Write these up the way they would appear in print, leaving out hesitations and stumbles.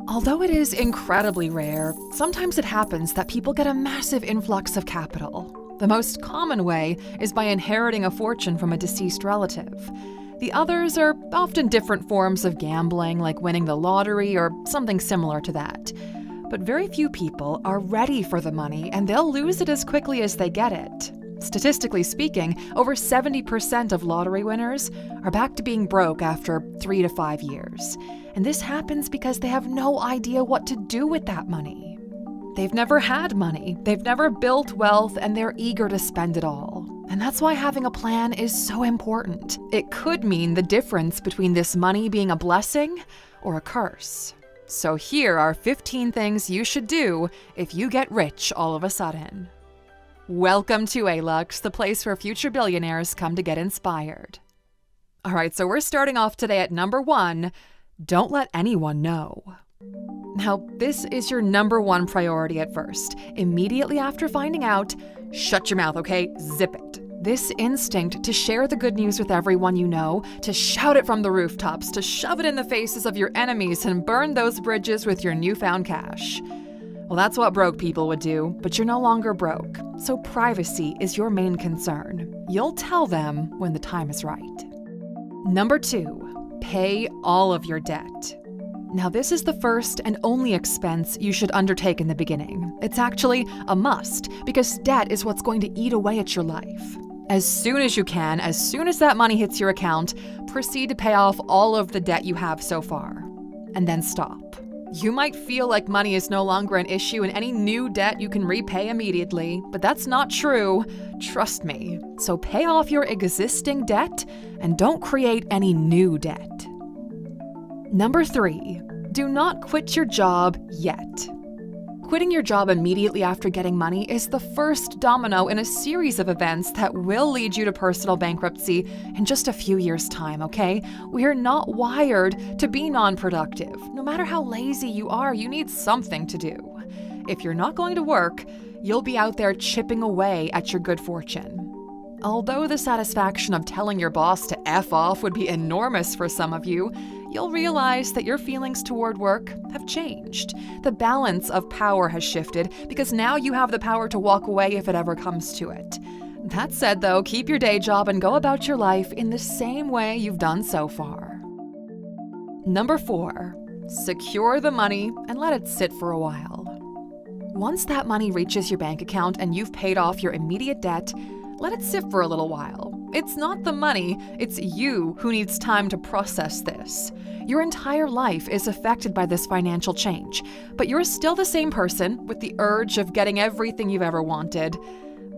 Although it is incredibly rare, sometimes it happens that people get a massive influx of capital. The most common way is by inheriting a fortune from a deceased relative. The others are often different forms of gambling, like winning the lottery or something similar to that. But very few people are ready for the money, and they'll lose it as quickly as they get it. Statistically speaking, over 70% of lottery winners are back to being broke after 3 to 5 years. And this happens because they have no idea what to do with that money. They've never had money, they've never built wealth, and they're eager to spend it all. And that's why having a plan is so important. It could mean the difference between this money being a blessing or a curse. So here are 15 things you should do if you get rich all of a sudden. Welcome to A-Lux, the place where future billionaires come to get inspired. All right, so we're starting off today at number 1, don't let anyone know. Now, this is your number 1 priority at first. Immediately after finding out, shut your mouth, okay? Zip it. This instinct to share the good news with everyone you know, to shout it from the rooftops, to shove it in the faces of your enemies and burn those bridges with your newfound cash. Well, that's what broke people would do, but you're no longer broke, so privacy is your main concern. You'll tell them when the time is right. Number 2, pay all of your debt. Now, this is the first and only expense you should undertake in the beginning. It's actually a must, because debt is what's going to eat away at your life. As soon as you can, as soon as that money hits your account, proceed to pay off all of the debt you have so far. And then stop. You might feel like money is no longer an issue and any new debt you can repay immediately, but that's not true. Trust me. So pay off your existing debt and don't create any new debt. Number 3, do not quit your job yet. Quitting your job immediately after getting money is the first domino in a series of events that will lead you to personal bankruptcy in just a few years' time, okay? We're not wired to be non-productive. No matter how lazy you are, you need something to do. If you're not going to work, you'll be out there chipping away at your good fortune. Although the satisfaction of telling your boss to F off would be enormous for some of you, you'll realize that your feelings toward work have changed. The balance of power has shifted because now you have the power to walk away if it ever comes to it. That said, though, keep your day job and go about your life in the same way you've done so far. Number 4, secure the money and let it sit for a while. Once that money reaches your bank account and you've paid off your immediate debt, let it sit for a little while. It's not the money, it's you who needs time to process this. Your entire life is affected by this financial change, but you're still the same person with the urge of getting everything you've ever wanted.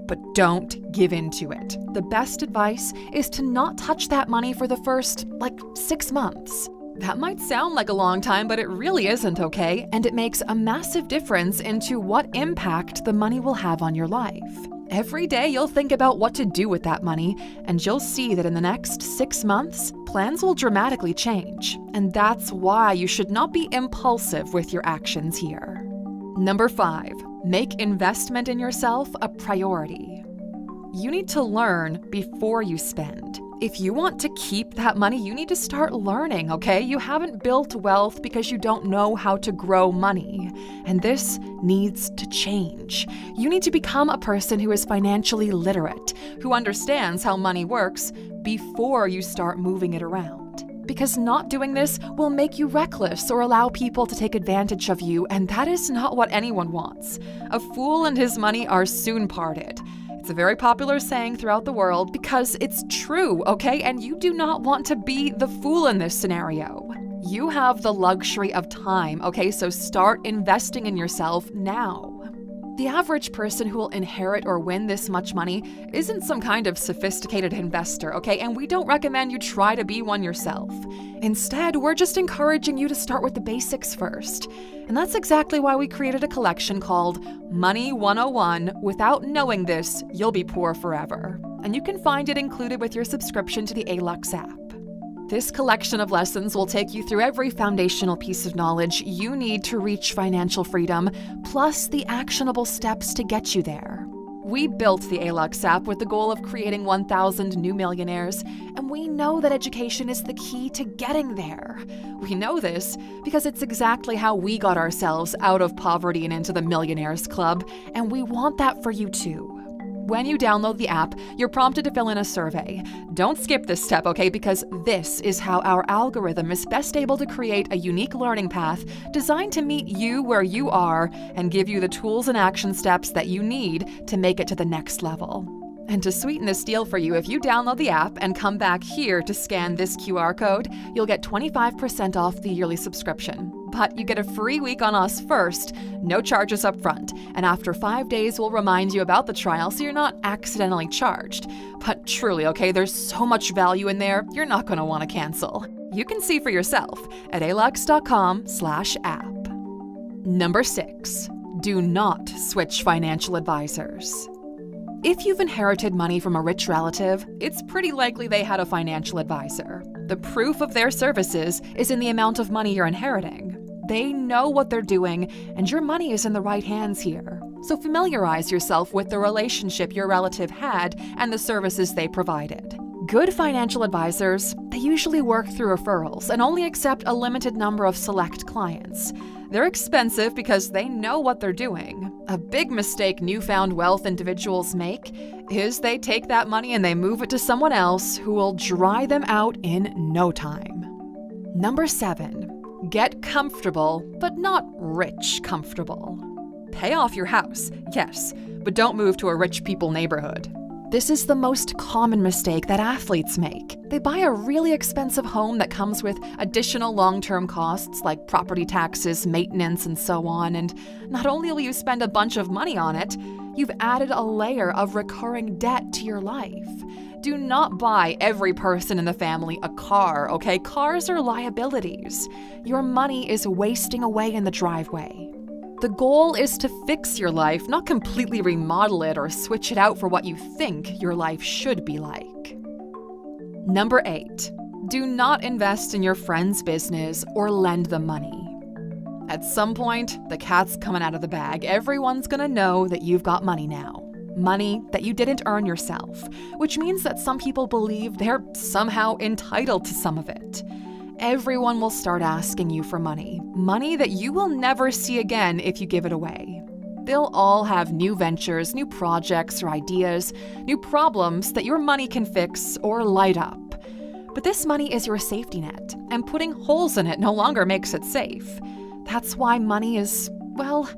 But don't give in to it. The best advice is to not touch that money for the first, 6 months. That might sound like a long time, but it really isn't, okay? And it makes a massive difference into what impact the money will have on your life. Every day you'll think about what to do with that money, and you'll see that in the next 6 months, plans will dramatically change. And that's why you should not be impulsive with your actions here. Number 5, make investment in yourself a priority. You need to learn before you spend. If you want to keep that money, you need to start learning, okay? You haven't built wealth because you don't know how to grow money. And this needs to change. You need to become a person who is financially literate, who understands how money works before you start moving it around. Because not doing this will make you reckless or allow people to take advantage of you, and that is not what anyone wants. A fool and his money are soon parted. It's a very popular saying throughout the world because it's true, okay? And you do not want to be the fool in this scenario. You have the luxury of time, okay? So start investing in yourself now. The average person who will inherit or win this much money isn't some kind of sophisticated investor, okay? And we don't recommend you try to be one yourself. Instead, we're just encouraging you to start with the basics first. And that's exactly why we created a collection called Money 101. Without knowing this, you'll be poor forever. And you can find it included with your subscription to the A-Lux app. This collection of lessons will take you through every foundational piece of knowledge you need to reach financial freedom, plus the actionable steps to get you there. We built the ALUX app with the goal of creating 1,000 new millionaires, and we know that education is the key to getting there. We know this because it's exactly how we got ourselves out of poverty and into the Millionaires Club, and we want that for you too. When you download the app, you're prompted to fill in a survey. Don't skip this step, okay? Because this is how our algorithm is best able to create a unique learning path designed to meet you where you are and give you the tools and action steps that you need to make it to the next level. And to sweeten this deal for you, if you download the app and come back here to scan this QR code, you'll get 25% off the yearly subscription. But you get a free week on us first, no charges up front, and after 5 days we'll remind you about the trial so you're not accidentally charged. But truly, okay, there's so much value in there, you're not going to want to cancel. You can see for yourself at alux.com/app. Number 6. Do not switch financial advisors. If you've inherited money from a rich relative, it's pretty likely they had a financial advisor. The proof of their services is in the amount of money you're inheriting. They know what they're doing, and your money is in the right hands here. So familiarize yourself with the relationship your relative had and the services they provided. Good financial advisors, they usually work through referrals and only accept a limited number of select clients. They're expensive because they know what they're doing. A big mistake newfound wealth individuals make is they take that money and they move it to someone else who will dry them out in no time. Number 7. Get comfortable, but not rich comfortable. Pay off your house, yes, but don't move to a rich people neighborhood. This is the most common mistake that athletes make. They buy a really expensive home that comes with additional long-term costs like property taxes, maintenance, and so on, and not only will you spend a bunch of money on it, you've added a layer of recurring debt to your life. Do not buy every person in the family a car, okay? Cars are liabilities. Your money is wasting away in the driveway. The goal is to fix your life, not completely remodel it or switch it out for what you think your life should be like. Number 8. Do not invest in your friend's business or lend them money. At some point, the cat's coming out of the bag. Everyone's gonna know that you've got money now. Money that you didn't earn yourself, which means that some people believe they're somehow entitled to some of it. Everyone will start asking you for money that you will never see again if you give it away. They'll all have new ventures, new projects or ideas, new problems that your money can fix or light up. But this money is your safety net, and putting holes in it no longer makes it safe. That's why money is, well,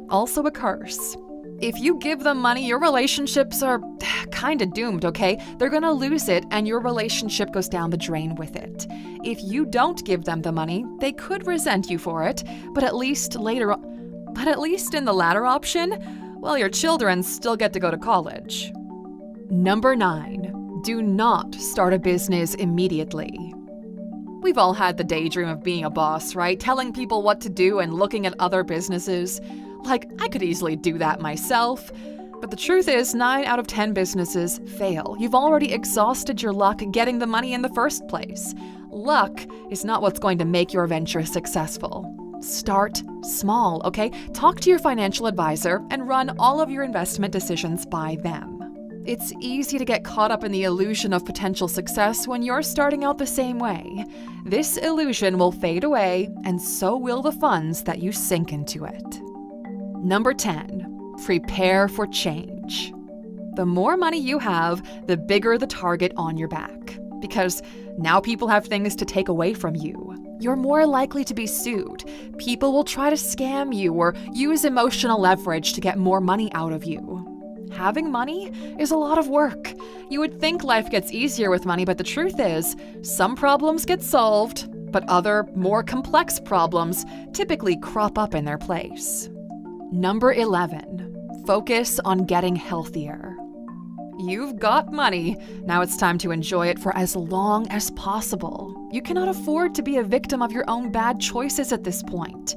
also a curse. If you give them money, your relationships are kinda doomed, okay? They're gonna lose it and your relationship goes down the drain with it. If you don't give them the money, they could resent you for it, but at least in the latter option, well, your children still get to go to college. Number 9. Do not start a business immediately. We've all had the daydream of being a boss, right? Telling people what to do and looking at other businesses. Like, I could easily do that myself. But the truth is, 9 out of 10 businesses fail. You've already exhausted your luck getting the money in the first place. Luck is not what's going to make your venture successful. Start small, okay? Talk to your financial advisor and run all of your investment decisions by them. It's easy to get caught up in the illusion of potential success when you're starting out the same way. This illusion will fade away, and so will the funds that you sink into it. Number 10. Prepare for change. The more money you have, the bigger the target on your back. Because now people have things to take away from you. You're more likely to be sued. People will try to scam you or use emotional leverage to get more money out of you. Having money is a lot of work. You would think life gets easier with money, but the truth is, some problems get solved, but other, more complex problems typically crop up in their place. Number 11. Focus on getting healthier. You've got money. Now it's time to enjoy it for as long as possible. You cannot afford to be a victim of your own bad choices at this point.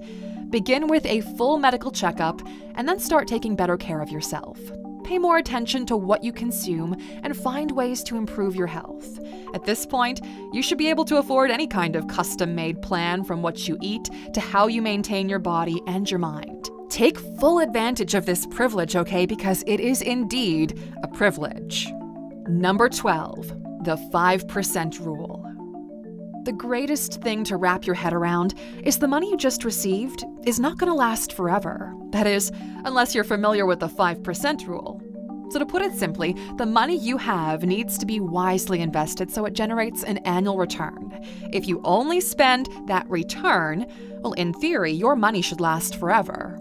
Begin with a full medical checkup and then start taking better care of yourself. Pay more attention to what you consume and find ways to improve your health. At this point, you should be able to afford any kind of custom-made plan, from what you eat to how you maintain your body and your mind. Take full advantage of this privilege, okay? Because it is indeed a privilege. Number 12, the 5% rule. The greatest thing to wrap your head around is the money you just received is not going to last forever. That is, unless you're familiar with the 5% rule. So to put it simply, the money you have needs to be wisely invested so it generates an annual return. If you only spend that return, well, in theory, your money should last forever.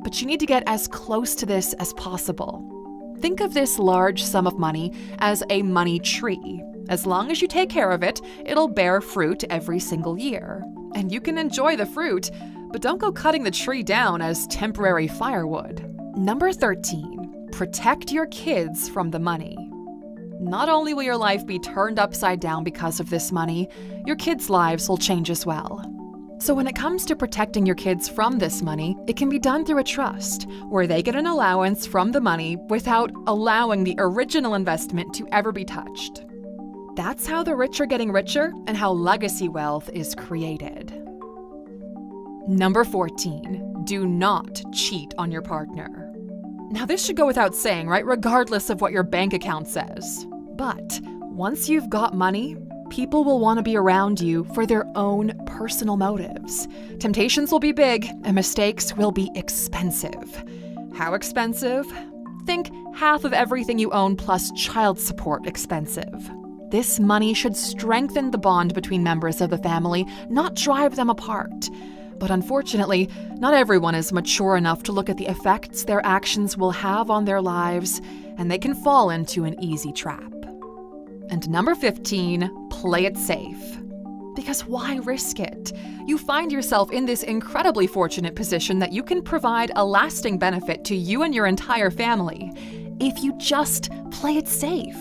But you need to get as close to this as possible. Think of this large sum of money as a money tree. As long as you take care of it, it'll bear fruit every single year. And you can enjoy the fruit, but don't go cutting the tree down as temporary firewood. Number 13, protect your kids from the money. Not only will your life be turned upside down because of this money, your kids' lives will change as well. So when it comes to protecting your kids from this money, it can be done through a trust, where they get an allowance from the money without allowing the original investment to ever be touched. That's how the rich are getting richer and how legacy wealth is created. Number 14, do not cheat on your partner. Now this should go without saying, right? Regardless of what your bank account says. But once you've got money, people will want to be around you for their own personal motives. Temptations will be big and mistakes will be expensive. How expensive? Think half of everything you own plus child support expensive. This money should strengthen the bond between members of the family, not drive them apart. But unfortunately, not everyone is mature enough to look at the effects their actions will have on their lives, and they can fall into an easy trap. And number 15, play it safe. Because why risk it? You find yourself in this incredibly fortunate position that you can provide a lasting benefit to you and your entire family if you just play it safe.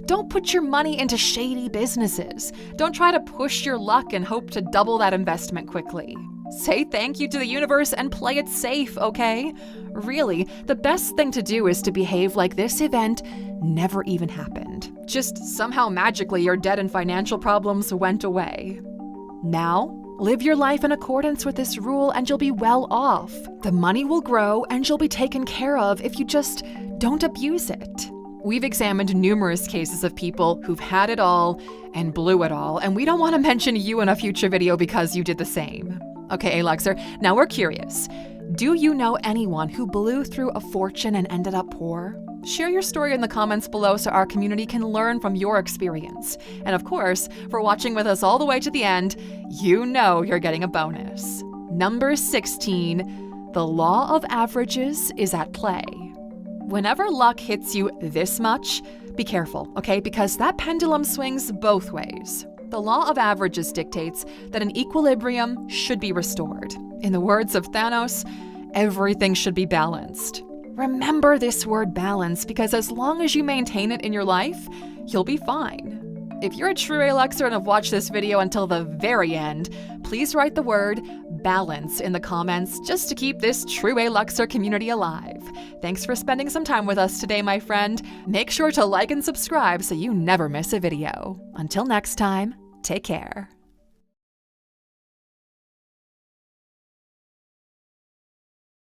Don't put your money into shady businesses. Don't try to push your luck and hope to double that investment quickly. Say thank you to the universe and play it safe, okay? Really, the best thing to do is to behave like this event never even happened. Just somehow magically your debt and financial problems went away. Now, live your life in accordance with this rule and you'll be well off. The money will grow and you'll be taken care of if you just don't abuse it. We've examined numerous cases of people who've had it all and blew it all, and we don't want to mention you in a future video because you did the same. Okay, Alexer, now we're curious. Do you know anyone who blew through a fortune and ended up poor? Share your story in the comments below so our community can learn from your experience. And of course, for watching with us all the way to the end, you know you're getting a bonus. Number 16, the law of averages is at play. Whenever luck hits you this much, be careful, okay? Because that pendulum swings both ways. The law of averages dictates that an equilibrium should be restored. In the words of Thanos, everything should be balanced. Remember this word balance, because as long as you maintain it in your life, you'll be fine. If you're a true Alexer and have watched this video until the very end, please write the word balance in the comments just to keep this true Alexer community alive. Thanks for spending some time with us today, my friend. Make sure to like and subscribe so you never miss a video. Until next time, take care.